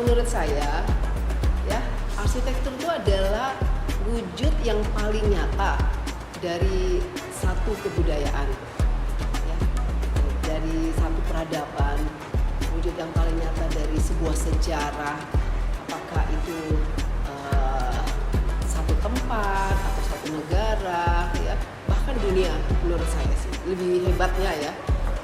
menurut saya, ya, arsitektur itu adalah wujud yang paling nyata dari satu kebudayaan, ya, dari satu peradaban, wujud yang paling nyata dari sebuah sejarah, apakah itu satu tempat atau satu negara, ya, bahkan dunia. Menurut saya sih lebih hebatnya, ya.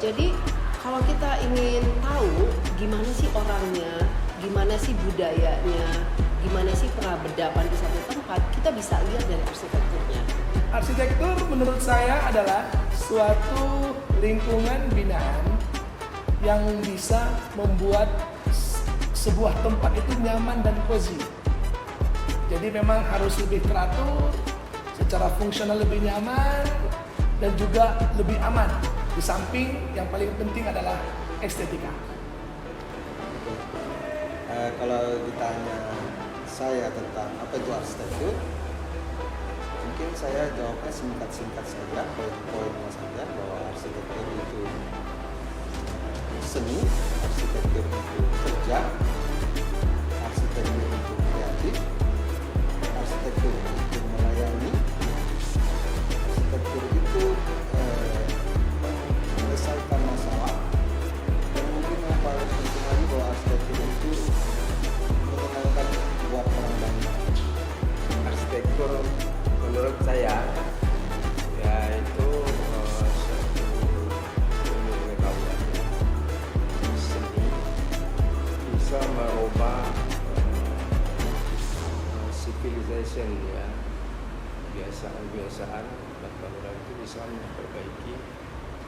Jadi kalau kita ingin tahu gimana sih orangnya, gimana sih budayanya, gimana sih peradaban di satu tempat, kita bisa lihat dari arsitekturnya. Arsitektur menurut saya adalah suatu lingkungan binaan yang bisa membuat sebuah tempat itu nyaman dan cozy. Jadi memang harus lebih teratur, secara fungsional lebih nyaman, dan juga lebih aman. Di samping yang paling penting adalah estetika. Kalau ditanya saya tentang apa itu arsitektur, mungkin saya jawabnya singkat-singkat saja, poin-poinnya saja, bahwa arsitektur itu seni, arsitektur itu kerja, arsitektur itu kreatif, arsitektur itu melayani, arsitektur itu menyelesaikan masalah, dan mungkin yang paling penting lagi bahwa arsitektur itu menyenangkan buat orang banyak. Arsitektur menurut saya yaitu suatu ilmu pengetahuan seni, bisa merubah civilization, ya, kebiasaan dan bangunan itu bisa memperbaiki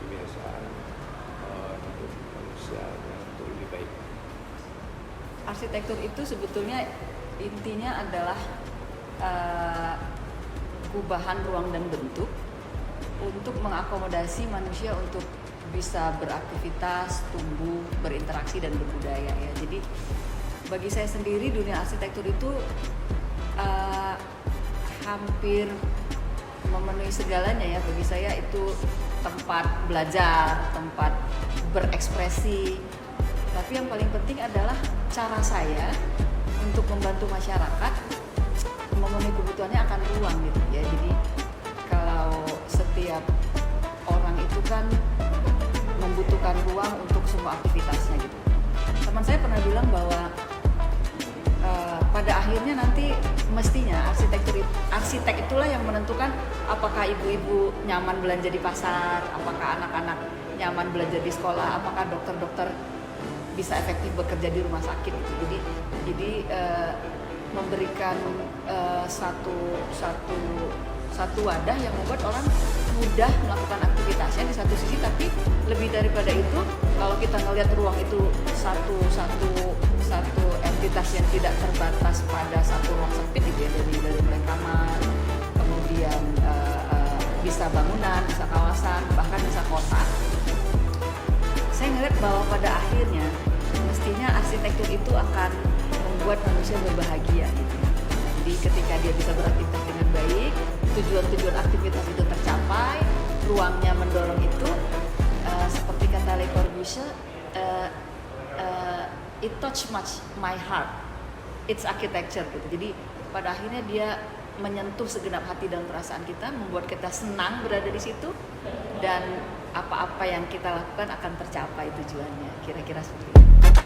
kebiasaan hidup manusia yang untuk lebih baik. Arsitektur itu sebetulnya intinya adalah perubahan ruang dan bentuk untuk mengakomodasi manusia untuk bisa beraktivitas, tumbuh, berinteraksi dan berbudaya, ya. Jadi bagi saya sendiri dunia arsitektur itu hampir memenuhi segalanya, ya. Bagi saya itu tempat belajar, tempat berekspresi. Tapi yang paling penting adalah cara saya untuk membantu masyarakat memenuhi kebutuhannya akan ruang, gitu, ya. Jadi kalau setiap orang itu kan membutuhkan ruang untuk semua aktivitasnya, gitu. Teman saya pernah bilang bahwa pada akhirnya nanti mestinya arsitek itulah yang menentukan apakah ibu-ibu nyaman belanja di pasar, apakah anak-anak nyaman belajar di sekolah, apakah dokter-dokter bisa efektif bekerja di rumah sakit, gitu. Jadi memberikan satu wadah yang membuat orang mudah melakukan aktivitasnya di satu sisi, tapi lebih daripada itu, kalau kita ngelihat ruang itu satu entitas yang tidak terbatas pada satu ruang sempit, gitu, ya, dari mulai kamar, kemudian bisa bangunan, bisa kawasan, bahkan bisa kota. Saya ngelihat bahwa pada akhirnya mestinya arsitektur itu akan membuat manusia berbahagia, gitu. Jadi ketika dia bisa beraktivitas dengan baik, tujuan-tujuan aktivitas itu tercapai, ruangnya mendorong itu, seperti kata Le Corbusier, it touch much my heart, it's architecture, gitu. Jadi pada akhirnya dia menyentuh segenap hati dan perasaan kita, membuat kita senang berada di situ, dan apa-apa yang kita lakukan akan tercapai tujuannya, kira-kira seperti itu.